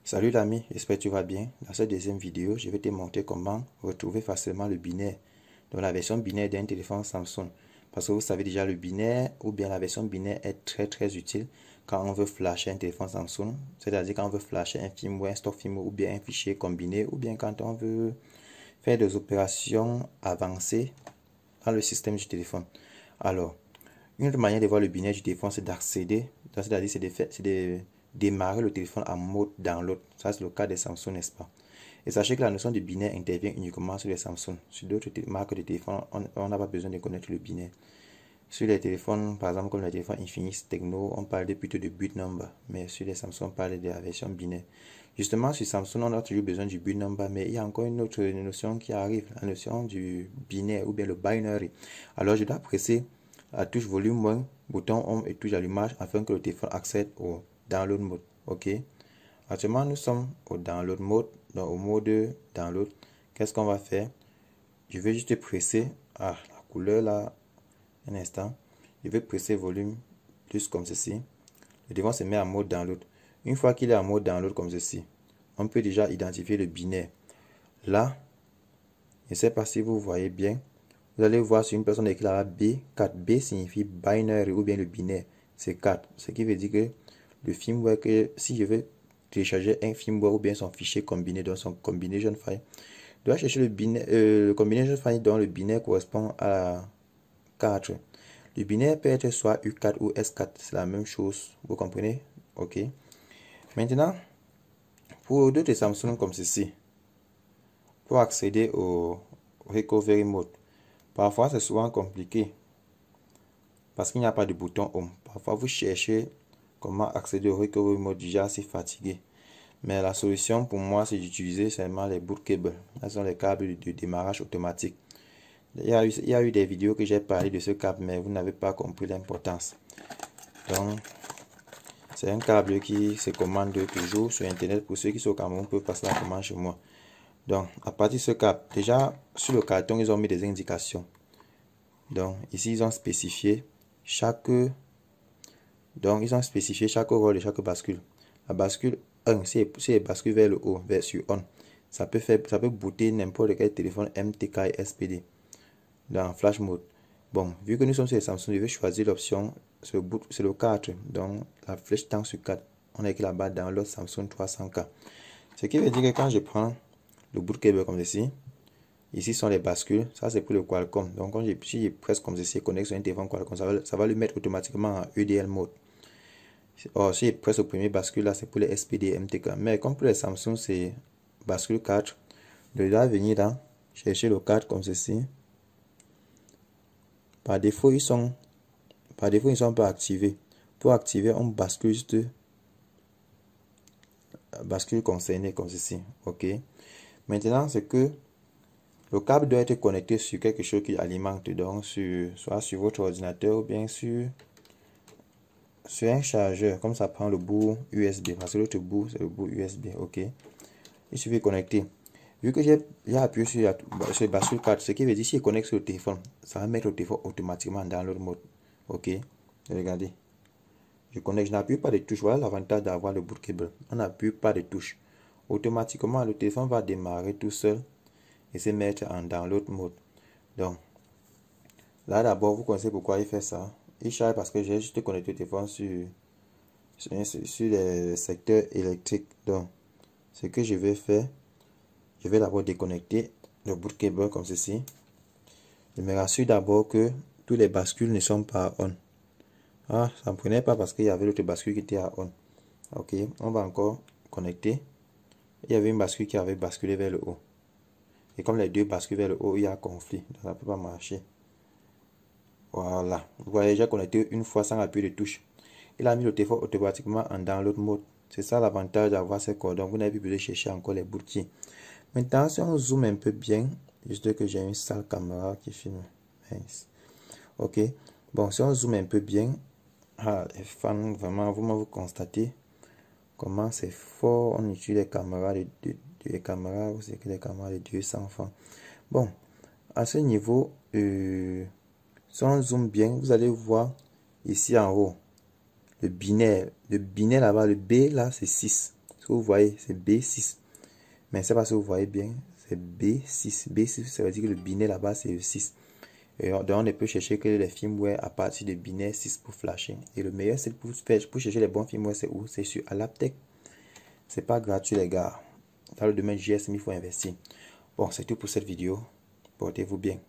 Salut l'ami, j'espère que tu vas bien. Dans cette deuxième vidéo, je vais te montrer comment retrouver facilement le binaire. Donc la version binaire d'un téléphone Samsung. Parce que vous savez déjà, le binaire ou bien la version binaire est très utile quand on veut flasher un téléphone Samsung. C'est-à-dire quand on veut flasher un firmware, un stock firmware ou bien un fichier combiné ou bien quand on veut faire des opérations avancées dans le système du téléphone. Alors, une autre manière de voir le binaire du téléphone, c'est d'accéder, c'est-à-dire c'est de démarrer le téléphone en mode download. Ça, c'est le cas des Samsung, n'est-ce pas? Et sachez que la notion de binaire intervient uniquement sur les Samsung. Sur d'autres marques de téléphone, on n'a pas besoin de connaître le binaire. Sur les téléphones, par exemple, comme le téléphone Infinix, Tecno, on parle plutôt de boot number. Mais sur les Samsung, on parle de la version binaire. Justement, sur Samsung, on a toujours besoin du boot number, mais il y a encore une autre notion qui arrive, la notion du binaire ou bien le binary. Alors, je dois presser la touche volume moins, bouton home et touche allumage afin que le téléphone accède au download mode. Ok. Actuellement, nous sommes au download mode, donc au mode download. Qu'est-ce qu'on va faire? Je vais juste presser la couleur là. Un instant, je vais presser volume plus comme ceci. Le téléphone se met en mode download. Une fois qu'il est en mode download comme ceci, on peut déjà identifier le binaire. Là, je ne sais pas si vous voyez bien. Vous allez voir sur une personne écrit là B. 4B signifie binary ou bien le binaire. C'est 4. Ce qui veut dire que le firmware, que si je veux télécharger un firmware ou bien son fichier combiné dans son combination file, je dois chercher le binaire, le combination file dont le binaire correspond à 4. Le binaire peut être soit U4 ou S4, c'est la même chose, vous comprenez? Ok. Maintenant, pour d'autres Samsung comme ceci, pour accéder au recovery mode, parfois c'est souvent compliqué parce qu'il n'y a pas de bouton home. Parfois vous cherchez comment accéder au recovery mode, déjà c'est fatigué. Mais la solution pour moi, c'est d'utiliser seulement les boot cables. Ce sont les câbles de démarrage automatique. Il y a eu des vidéos que j'ai parlé de ce câble, mais vous n'avez pas compris l'importance. Donc, c'est un câble qui se commande toujours sur Internet. Pour ceux qui sont au Cameroun, peuvent passer la commande chez moi. Donc, à partir de ce câble, déjà, sur le carton, ils ont mis des indications. Donc, ici, ils ont spécifié chaque... Donc, ils ont spécifié chaque rôle de chaque bascule. La bascule 1, si elle bascule vers le haut, sur on, ça peut booter n'importe quel téléphone MTK et SPD. Dans flash mode. Bon, vu que nous sommes sur les Samsung, je vais choisir l'option, c'est le 4. Donc, la flèche tend sur 4. On a écrit là-bas dans l'autre Samsung 300K. Ce qui veut dire que quand je prends le boot cable comme ceci, ici sont les bascules. Ça, c'est pour le Qualcomm. Donc, si je presse comme ceci, connecte sur un téléphone Qualcomm, ça va le mettre automatiquement en EDL mode. Or, si je presse au premier bascule, là, c'est pour les SPD et MTK. Mais comme pour les Samsung, c'est bascule 4. Je dois venir là, chercher le 4 comme ceci. Par défaut, ils sont pas activés. Pour activer, on bascule juste bascule concerné comme ceci. Ok. Maintenant, c'est que le câble doit être connecté sur quelque chose qui alimente, donc soit sur votre ordinateur ou bien sur un chargeur. Comme ça prend le bout USB. Parce que l'autre bout, c'est le bout USB. Ok. Il suffit de connecter. Vu que j'ai appuyé sur le bascule 4, ce qui veut dire si je connecte sur le téléphone, ça va mettre le téléphone automatiquement dans l'autre mode. Ok, regardez. Je connecte, je n'appuie pas de touche. Voilà l'avantage d'avoir le boot cable. On n'appuie pas de touche. Automatiquement, le téléphone va démarrer tout seul et se mettre en download mode. Donc, là d'abord, vous connaissez pourquoi il fait ça. Il charge parce que j'ai juste connecté le téléphone sur les secteurs électriques. Donc, ce que je vais faire, je vais d'abord déconnecter le boot cable comme ceci. Je me rassure d'abord que tous les bascules ne sont pas on. Ah, ça ne prenait pas parce qu'il y avait l'autre bascule qui était à on. Ok, on va encore connecter. Il y avait une bascule qui avait basculé vers le haut. Et comme les deux basculent vers le haut, il y a conflit. Donc ça ne peut pas marcher. Voilà. Vous voyez, j'ai connecté une fois sans appui de touche. Il a mis le téléphone automatiquement en download mode. C'est ça l'avantage d'avoir ces cordons. Vous n'avez plus besoin de chercher encore les boutiers. Maintenant, si on zoome un peu bien, juste que j'ai une sale caméra qui filme. Ok. Bon, si on zoome un peu bien, les fans, vraiment, vous constatez comment c'est fort. On utilise les caméras les caméras, vous savez que les caméras de 200 francs. Bon, à ce niveau, si on zoome bien, vous allez voir ici en haut le binaire là-bas, le B là c'est 6. Ce que vous voyez, c'est B6. Mais c'est pas si vous voyez bien, c'est B6. B6, ça veut dire que le binaire là-bas, c'est le 6. Et donc, on ne peut chercher que les firmware à partir de binaire 6 pour flasher. Et le meilleur, c'est pour chercher les bons firmware, c'est où? C'est sur Alaptec. C'est pas gratuit, les gars. Dans le domaine GSM, il faut investir. Bon, c'est tout pour cette vidéo. Portez-vous bien.